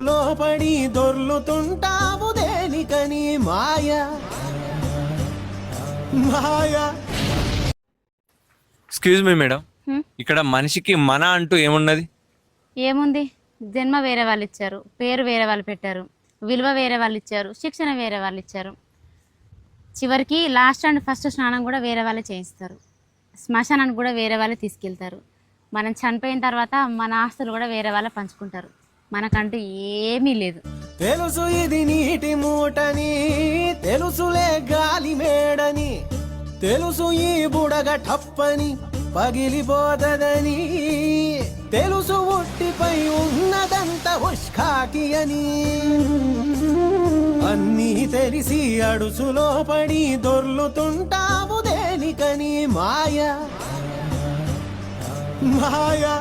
లోపడి దొర్లుతుంటావు దేనికని మాయా మాయా. Excuse me madam, ఇక్కడ మనిషికి మన అంటూ ఏమున్నది? ఏముంది, జన్మ వేరే వాళ్ళు ఇచ్చారు, పేరు వేరే వాళ్ళు పెట్టారు, విలువ వేరే వాళ్ళు ఇచ్చారు, శిక్షణ వేరే వాళ్ళు ఇచ్చారు, చివరికి లాస్ట్ అండ్ ఫస్ట్ స్నానం కూడా వేరే వాళ్ళే చేయిస్తారు, శ్మశానానికి కూడా వేరే వాళ్ళే తీసుకెళ్తారు. మనం చనిపోయిన తర్వాత మన ఆస్తులు కూడా వేరే వాళ్ళే పంచుకుంటారు. మనకంటూ ఏమీ లేదు. తెలుసు ఇది నీటి మూటని, తెలుసులే గాలి మేడని, తెలుసు ఈ బుడగ టప్పని పగిలిపోతదని, తెలుసు ఒట్టిపై ఉన్నదంత ఉష్కాకి అని. అన్నీ తెలిసి అడుసులో పడి దొర్లుతుంటావు దేనికని మాయా మాయా.